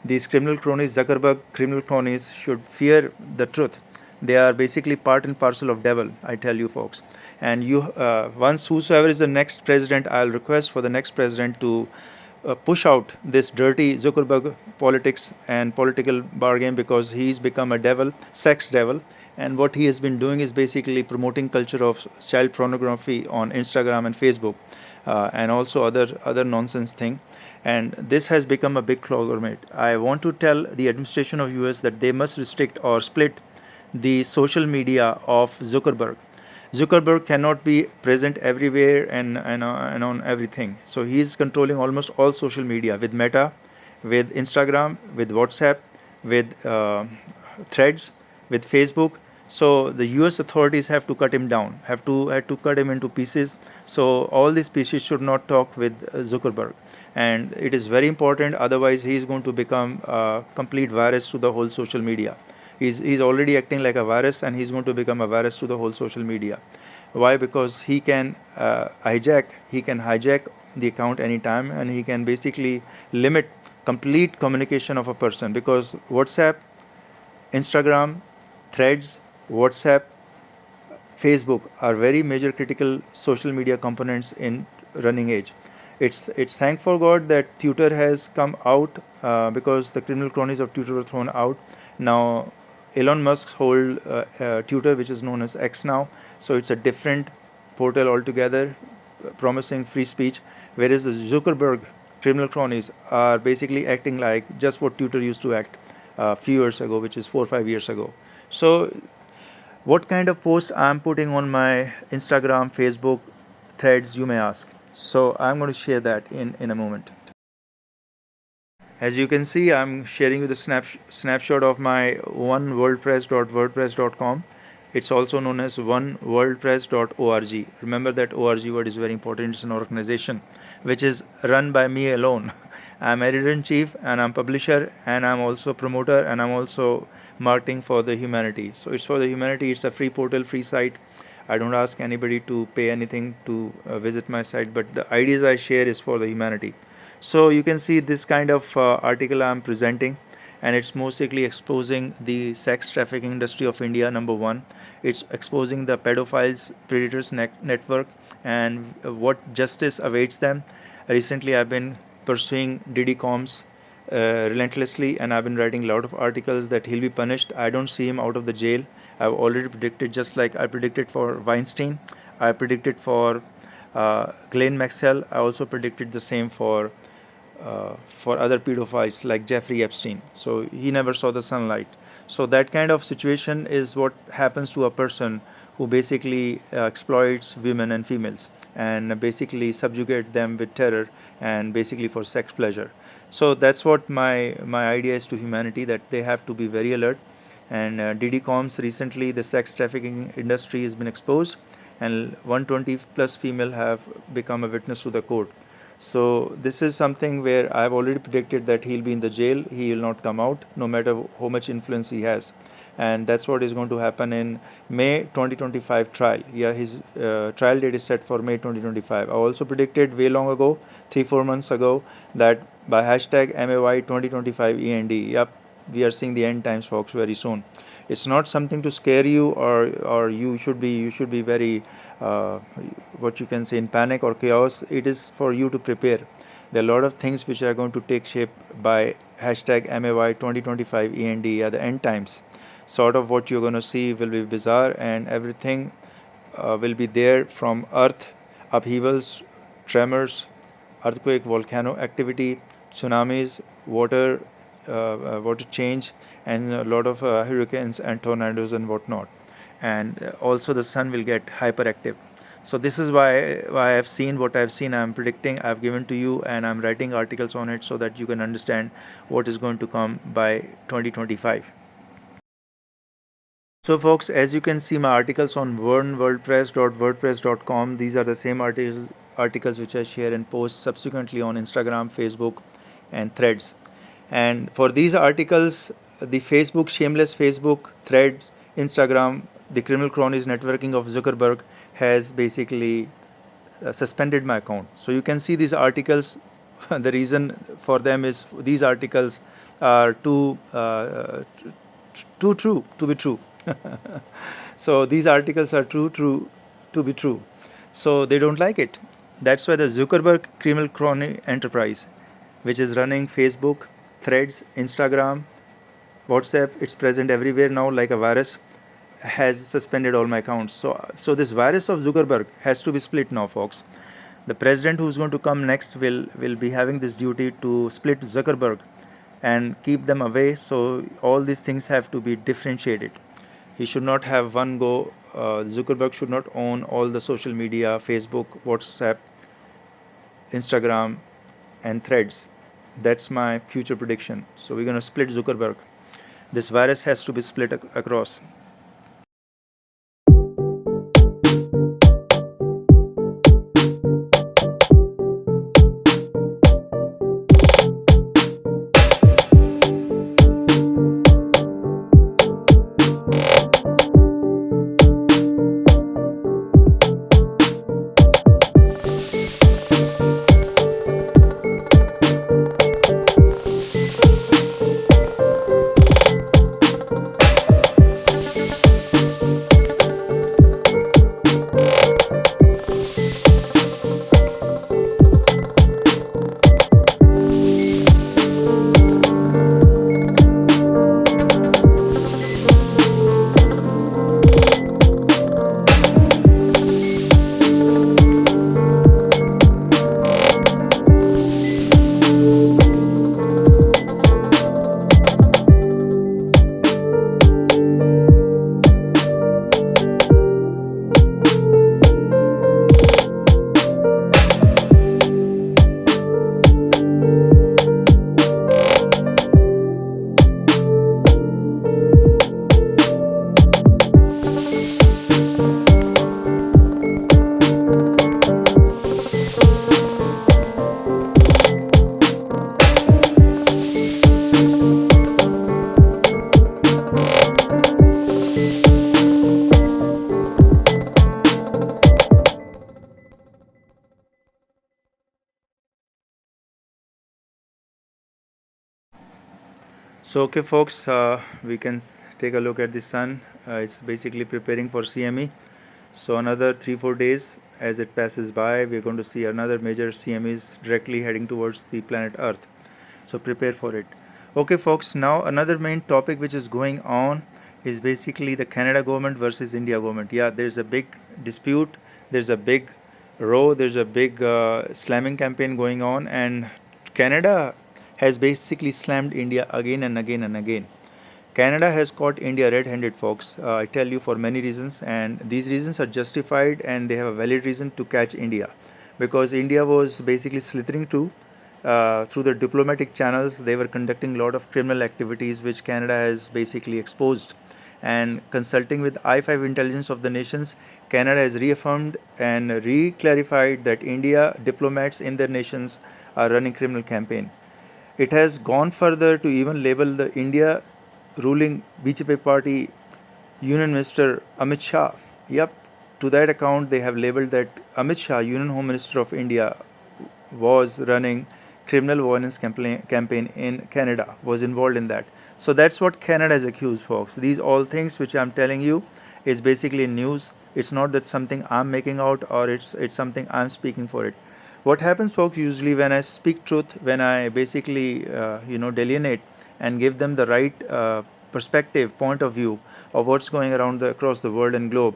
These criminal cronies, Zuckerberg criminal cronies, should fear the truth. They are basically part and parcel of devil, I tell you folks. And once whosoever is the next president, I'll request for the next president to push out this dirty Zuckerberg politics and political bargain, because he's become a devil, sex devil. And what he has been doing is basically promoting culture of child pornography on Instagram and Facebook, and also other nonsense thing. And this has become a big conglomerate. I want to tell the administration of US that they must restrict or split the social media of Zuckerberg. Zuckerberg cannot be present everywhere and on everything. So he's controlling almost all social media with Meta, with Instagram, with WhatsApp, with Threads, with Facebook. So the U.S. authorities have to cut him down, had to cut him into pieces. So all these pieces should not talk with Zuckerberg, and it is very important. Otherwise, he is going to become a complete virus to the whole social media. He's already acting like a virus, and he's going to become a virus to the whole social media. Why? Because he can hijack the account anytime, and he can basically limit complete communication of a person, because WhatsApp, Instagram, Threads, WhatsApp, Facebook are very major critical social media components in running age. It's thank for God that Twitter has come out, because the criminal cronies of Twitter were thrown out. Now Elon Musk hold Twitter, which is known as X now. So it's a different portal altogether, promising free speech. Whereas the Zuckerberg criminal cronies are basically acting like just what Twitter used to act a few years ago, which is 4 or 5 years ago. So what kind of post I'm putting on my Instagram, Facebook, Threads, you may ask. So I'm going to share that in a moment. As you can see, I'm sharing you the snapshot of my oneworldpress.wordpress.com. It's also known as oneworldpress.org. Remember that org word is very important. It's an organization which is run by me alone. I'm editor-in-chief, and I'm publisher, and I'm also promoter, and I'm also marketing for the humanity. So it's for the humanity. It's a free portal, free site. I don't ask anybody to pay anything to visit my site, but the ideas I share is for the humanity. So you can see this kind of article I'm presenting, and it's mostly exposing the sex trafficking industry of India, number one. It's exposing the pedophiles, predators network, and what justice awaits them. Recently, I've been pursuing Diddy Combs relentlessly, and I've been writing a lot of articles that he'll be punished. I don't see him out of the jail. I've already predicted, just like I predicted for Weinstein, I predicted for Ghislaine Maxwell. I also predicted the same for other pedophiles like Jeffrey Epstein. So he never saw the sunlight. So that kind of situation is what happens to a person who basically exploits women and females, and basically subjugate them with terror and basically for sex pleasure. So that's what my idea is to humanity, that they have to be very alert. And Diddy Combs, recently the sex trafficking industry has been exposed, and 120 plus female have become a witness to the court. So this is something where I've already predicted that he'll be in the jail. He will not come out, no matter how much influence he has. And that's what is going to happen in May 2025 trial. Yeah, his trial date is set for May 2025. I also predicted way long ago, 3-4 months ago, that by hashtag MAY 2025 END. Yep, we are seeing the end times, folks, very soon. It's not something to scare you, or you should be very what you can say in panic or chaos. It is for you to prepare. There are a lot of things which are going to take shape by hashtag MAY 2025 END at the end times. Sort of what you're going to see will be bizarre, and everything will be there, from earth upheavals, tremors, earthquake, volcano activity, tsunamis, water change, and a lot of hurricanes and tornadoes and whatnot. And also the sun will get hyperactive. So this is why I've seen what I've seen. I'm predicting. I've given to you, and I'm writing articles on it so that you can understand what is going to come by 2025. So folks, as you can see my articles on wordpress.wordpress.com, these are the same articles which I share and post subsequently on Instagram, Facebook, and Threads. And for these articles, the Facebook, shameless Facebook, Threads, Instagram, the criminal cronies networking of Zuckerberg has basically suspended my account. So you can see these articles. The reason for them is these articles are too true to be true. So these articles are too true to be true. So they don't like it. That's why the Zuckerberg criminal crony enterprise, which is running Facebook, Threads, Instagram, WhatsApp, it's present everywhere now like a virus, has suspended all my accounts. So this virus of Zuckerberg has to be split now, folks. The president who's going to come next will be having this duty to split Zuckerberg and keep them away. So all these things have to be differentiated. He should not have one go. Zuckerberg should not own all the social media, Facebook, WhatsApp, Instagram, and Threads. That's my future prediction. So we're going to split Zuckerberg. This virus has to be split across. So okay folks, we can take a look at the sun. It's basically preparing for CME. So another 3-4 days as it passes by, we're going to see another major CMEs directly heading towards the planet Earth. So prepare for it. Okay folks, now another main topic which is going on is basically the Canada government versus India government. Yeah, there's a big dispute, there's a big row, there's a big slamming campaign going on, and Canada has basically slammed India again and again and again. Canada has caught India red-handed, folks. I tell you, for many reasons, and these reasons are justified, and they have a valid reason to catch India, because India was basically slithering through the diplomatic channels. They were conducting a lot of criminal activities, which Canada has basically exposed. And consulting with I-5 intelligence of the nations, Canada has reaffirmed and re-clarified that India diplomats in their nations are running criminal campaign. It has gone further to even label the India ruling BJP party Union Minister Amit Shah. Yep, to that account they have labeled that Amit Shah, Union Home Minister of India, was running criminal violence campaign in Canada, was involved in that. So that's what Canada has accused, folks. These all things which I'm telling you is basically news. It's not that something I'm making out, or it's something I'm speaking for it. What happens, folks, usually when I speak truth, when I basically delineate and give them the right perspective, point of view of what's going around across the world and globe,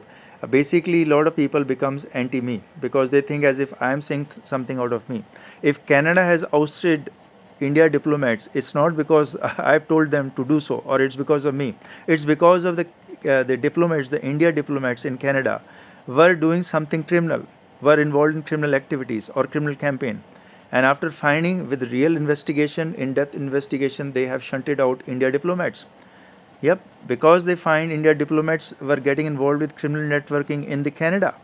basically a lot of people becomes anti-me, because they think as if I am saying something out of me. If Canada has ousted India diplomats, it's not because I've told them to do so, or it's because of me. It's because of the diplomats, the India diplomats in Canada, were doing something criminal, were involved in criminal activities or criminal campaign. And after finding with real investigation, in-depth investigation, they have shunted out India diplomats. Yep, because they find India diplomats were getting involved with criminal networking in the Canada.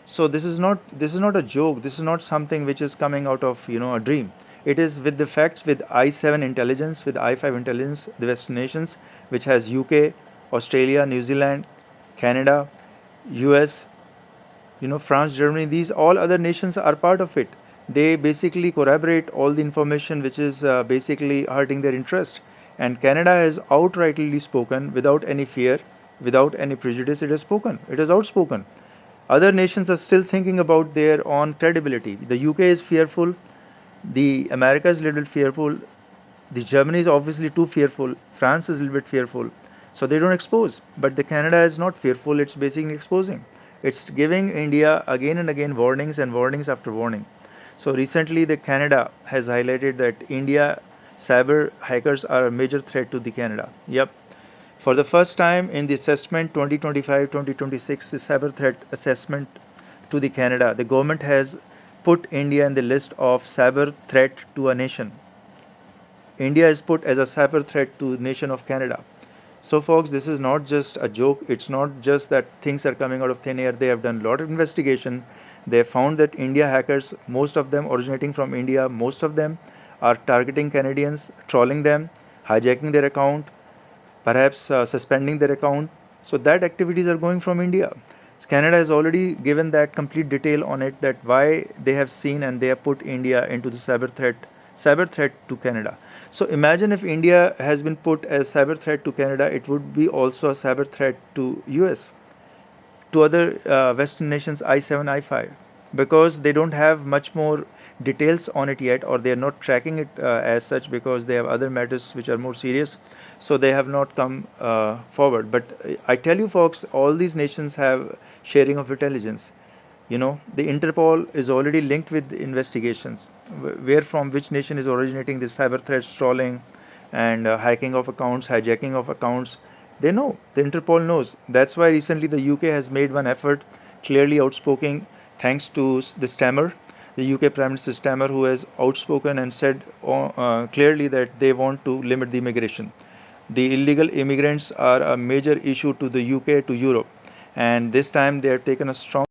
So this is not a joke. This is not something which is coming out of a dream. It is with the facts, with I7 intelligence, with I5 intelligence, the Western nations, which has UK, Australia, New Zealand, Canada, US, France, Germany. These all other nations are part of it. They basically corroborate all the information which is basically hurting their interest. And Canada has outrightly spoken without any fear, without any prejudice. It has spoken. It has outspoken. Other nations are still thinking about their own credibility. The UK is fearful. The America is a little bit fearful. The Germany is obviously too fearful. France is a little bit fearful. So they don't expose. But the Canada is not fearful. It's basically exposing. It's giving India again and again warnings and warnings after warning. So recently the Canada has highlighted that India cyber hackers are a major threat to the Canada. Yep. For the first time in the assessment 2025-2026 cyber threat assessment to the Canada, the government has put India in the list of cyber threat to a nation. India is put as a cyber threat to the nation of Canada. So folks, this is not just a joke. It's not just that things are coming out of thin air. They have done a lot of investigation. They found that India hackers, most of them originating from India, most of them are targeting Canadians, trolling them, hijacking their account, perhaps suspending their account. So that activities are going from India. Canada has already given that complete detail on it, that why they have seen and they have put India into the cyber threat to Canada. So imagine if India has been put as cyber threat to Canada, it would be also a cyber threat to US, to other Western nations, I7, I5, because they don't have much more details on it yet, or they are not tracking it as such, because they have other matters which are more serious. So they have not come forward. But I tell you folks, all these nations have sharing of intelligence. The Interpol is already linked with the investigations, where from which nation is originating this cyber threats, trolling, and hacking of accounts, hijacking of accounts. They know. The Interpol knows. That's why recently the UK has made one effort, clearly outspoken, thanks to the Stammer, the UK Prime Minister Stammer, who has outspoken and said clearly that they want to limit the immigration. The illegal immigrants are a major issue to the UK, to Europe, and this time they have taken a strong